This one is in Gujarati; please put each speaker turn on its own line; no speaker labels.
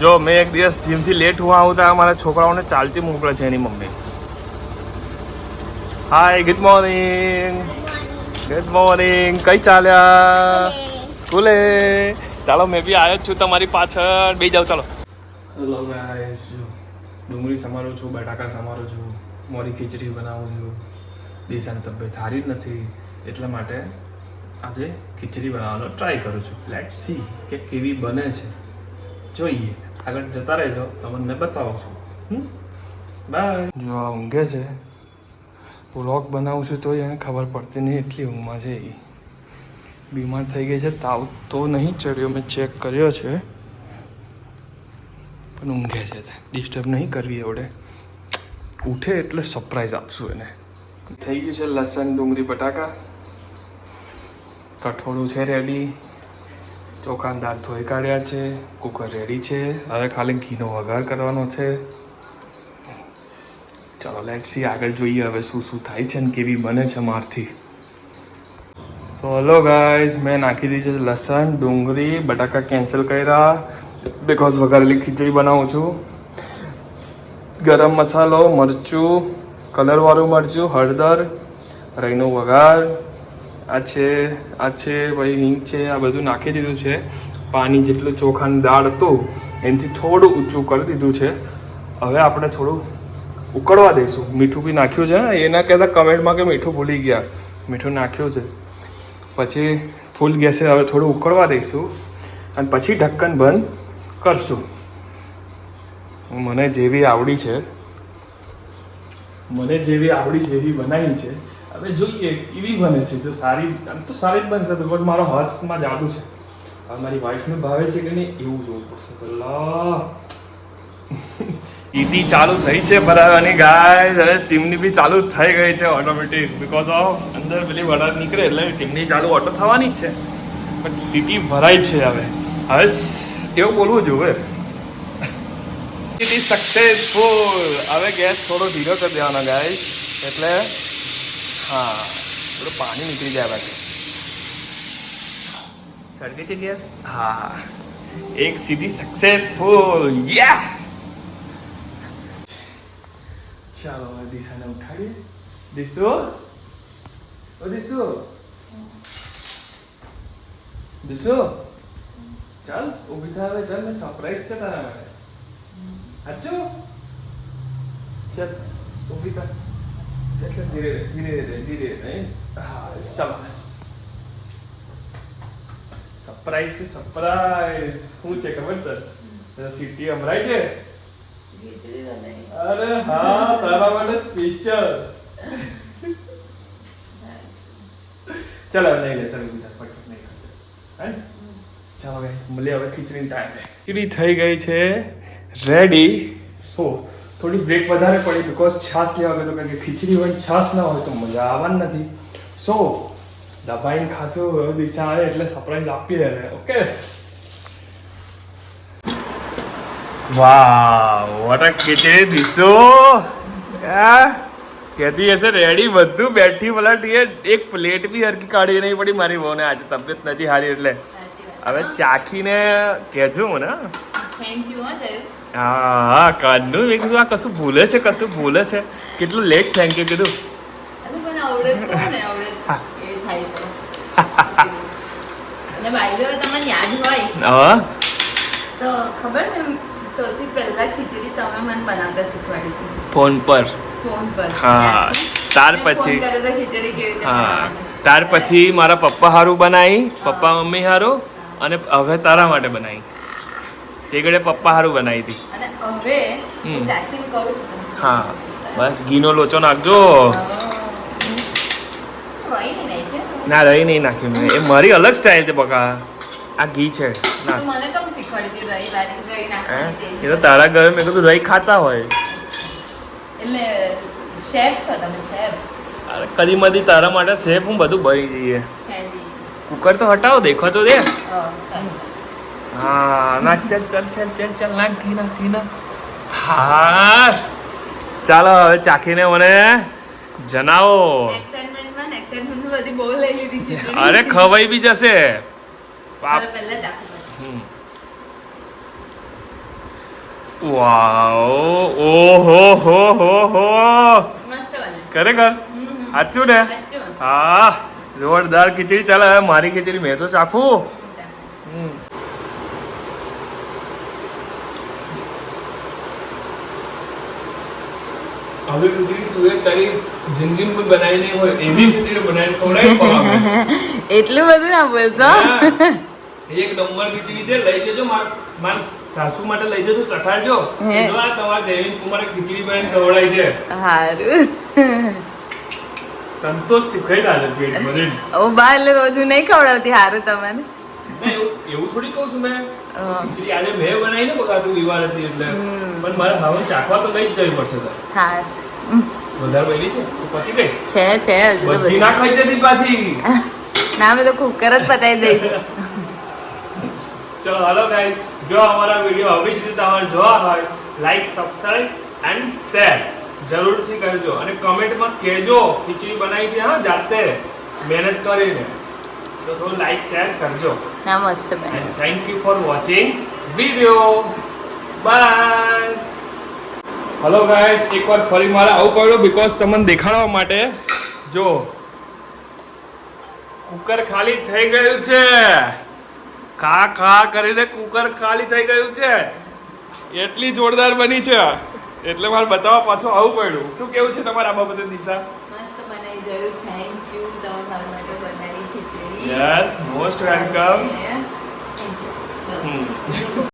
જો મેં એક દિવસ જીમથી લેટ હુઆ આવું તો મારા છોકરાઓને ચાલતી મોકલે છે એની મમ્મી. હાય, ગુડ મોર્નિંગ. Good morning. કઈ ચાલ્યા? સ્કૂલે. ચાલો મેં બી આવ્યો જ છું તમારી પાછળ. બે જાવ ચાલો. હેલો ગાઈસ, ડુંગળી સમારું છું, બટાકા સમારું છું, મોરી ખીચડી બનાવું છું. દિશાની તબિયત સારી જ નથી એટલા માટે આજે ખીચડી બનાવવાનો ટ્રાય કરું છું. લેટ સી કે કેવી બને છે, જોઈએ. આગળ જતા રહેજો, તમને બતાવું છું. બાય. જો આ ઊંઘે છે, વ્લોગ બનાવું છું તો એને ખબર પડતી નહીં એટલી ઊંઘમાં છે. એ બીમાર થઈ ગઈ છે, તાવ તો નહીં ચડ્યો, મેં ચેક કર્યો છે, પણ ઊંઘે છે. ડિસ્ટર્બ નહીં કરવી એવડે. ઉઠે એટલે સરપ્રાઈઝ આપશું એને. થઈ ગયું છે લસણ, ડુંગળી, બટાકા. કઠોળું છે રેડી, ચોખાની દાળ ધોઈ કાઢ્યા છે, કુકર રેડી છે. હવે ખાલી ઘીનો વઘાર કરવાનો છે. ચાલો લેટ સી, આગળ જોઈએ હવે શું શું થાય છે ને કેવી બને છે મારથી. સો હલો ગાઈઝ, મેં નાખી દીધી છે લસણ, ડુંગળી, બટાકા કેન્સલ કર્યા બિકોઝ વઘારેલી ખીચડી બનાવું છું. ગરમ મસાલો, મરચું, કલરવાળું મરચું, હળદર, રાઈનો વઘાર, આ છે ભાઈ હિંગ છે, આ બધું નાખી દીધું છે. પાણી જેટલું ચોખાની દાળ હતું એનાથી થોડું ઊંચું કરી દીધું છે. હવે આપણે થોડું ઉકળવા દઈશું. મીઠું બી નાખ્યું છે, એના કહેતા કમેન્ટમાં કે મીઠું ભૂલી ગયા. મીઠું નાખ્યું છે. પછી ફૂલ ગેસે હવે થોડું ઉકળવા દઈશું અને પછી ઢક્કન બંધ કરશું. મને જેવી આવડી છે એવી બનાવી છે. હવે જોઈએ કેવી બને છે. જો સારી, આમ તો સારી જ બનશે બિકોઝ મારો હાથમાં જાદુ છે. હવે મારી વાઈફને ભાવે છે કે નહીં એવું જોવું પડશે પહેલાં. ઈટી ચાલુ થઈ છે બરાબરની ગાય, અને ચીમની બી ચાલુ થઈ ગઈ છે ઓટોમેટિક બિકોઝ ઓફ અંદર પેલી વરાળ નીકળે એટલે ચીમની ચાલુ ઓટો થવાની જ છે. બટ સીટી ભરાય છે. હવે એવું બોલવું જોઈએ. સક્સેસફુલ. હવે ગેસ થોડો ધીરો કરી દેવાનો ગાઈસ, એટલે હા થોડું પાણી નીકળી જાય બાકી. સળગે છે ગેસ. હા, એક સીટી સક્સેસફુલ. યા. ચાલો હવે દિશાને ઉઠાડીએ. દિશુ, ચાલ ઊભી થા. હવે ચાલ, મેં સરપ્રાઈઝ છે તારા માટે. હાચું? ચાલ ઊભી થા. ચાલ ધીરે. હા શાબાશ. સરપ્રાઈઝ છે, સરપ્રાઈઝ. શું છે ખબર છે? સીટી અમરાય છે. અરે હા, તારા માટે સ્પેશિયલ. ચાલો લઈ લે. ચાલો બીજા ફટફટ નહીં ખાતે. ચાલો ગાઈસ, મળીએ હવે ખીચડીનો ટાઈમ. ખીચડી થઈ ગઈ છે રેડી. સો થોડી બ્રેક વધારે પડી બિકોઝ છાશ લેવા ગયો, કારણ કે ખીચડી હોય છાશ ના હોય તો મજા આવવાની નથી. સો દબાઈને ખાશું. દિશા આવે એટલે સરપ્રાઈઝ આપીએ એને. ઓકે. વાવ, વોટ અ ખીચડી. દિશો કહેતી હશે રેડી બધું, બેઠી પલાટી. એક પ્લેટ બી હરકી કાઢી નહીં પડી મારી બહુને. આજે તબિયત નથી સારી એટલે હવે ચાખીને કહેજો મને.
Thank you.
હા કાઢનું મેં કીધું આ કશું ભૂલે છે. કેટલું લેટ થેન્ક યુ કીધું.
સૌથી પહેલા ખીચડી તમે મને બનાવતા શીખવાડી હતી
ફોન પર. હા, ત્યાર પછી મારા પપ્પા હારું બનાવી, પપ્પા મમ્મી હારું, અને હવે તારા માટે બનાવી. તે ઘડે પપ્પા હારું બનાવી હતી.
અને હવે ચાખીને કહું છું.
હા બસ ઘીનો લોચો નાખજો. ના રહી નહીં નાખ્યું મેં. એ મારી અલગ સ્ટાઇલ છે બકા. આ ઘી છે ના.
મને કેમ શીખવાડી રહી નાખવાની?
એ તો તારા ઘરે મેં કીધું રહી ખાતા હોય
એટલે શેફ છો તમે, શેફ.
અરે કદી મદી તારા માટે શેફ હું બધું બની જઈએ. કુકર તો હટાવો, દેખો તો દે. હા નાખ. ચાલ નાખ ઘી નાખ. હા ચાલો હવે ચાખીને મને જણાવો.
બધી બહુ લઈ લીધી.
અરે ખવાઈ બી જશે. વાવ ઓહો હો
મસ્ત બને
ખરેખર સાચું ને
સાચું મસ્ત.
હા જોરદાર ખીચડી ચાલે હવે મારી ખીચડી મેં તો ચાખું હવે ખીચડી તું એ તારી જિંદગીમાં બનાવી નહીં હોય એવી ખીચડી બનાવીને ખવડાવી
એટલું બધું ના બોલશો
એક નંબર ખીચડી છે લઈ જજો માર સાસુ માટે લઈ જજો ચખાડજો
હે.
જો આ તમારા જયવીન કુમારે ખીચડી બનાવીને ખવડાવી છે
હારું
સંતોષ થી ખાઈ લાગે પેટ ભરીને
હું બહાર એટલે રોજુ નહીં ખવડાવતી હારું તમને
ના, એવું થોડી કહું છું મેં ખીચડી આજે મેં બનાવી ને બગાતું વિવાર હતી એટલે પણ મારે હવે ચાખવા તો લઈ જ જવી પડશે તારે
હા
વધારે બની છે તો પતી ગઈ
છે હજુ તો
બધી
બધી
ના ખાઈ જતી પાછી
ના મેં તો કુકર જ પતાવી દઈશ
ચલો હાલો ગાઈસ જો અમારા વિડિયો આવી જ રીતે તમારે જોવા હોય લાઈક સબસ્ક્રાઇબ એન્ડ શેર જરૂરથી કરજો અને કમેન્ટમાં કહેજો ખીચડી બનાવી છે હા જાતે મહેનત કરીને તો થોડું લાઈક શેર કરજો
ના મસ્ત બને
and thank you for watching video bye hello guys એકવાર ફરી મારે આવું પડ્યું બીકોઝ તમને દેખાડવા માટે જો કુકર ખાલી થઈ ગયું છે ખા કરીને કુકર ખાલી થઈ ગયું છે એટલી જોરદાર બની છે એટલે મારે બતાવવા પાછું આવું પડ્યું શું કેવું છે તમારા આ બાબતે દિશા
મસ્ત બનાવી ગયું થેન્ક યુ તમે મારા માટે બનાવી ખીચડી
yes most welcome
Thank you. Bus.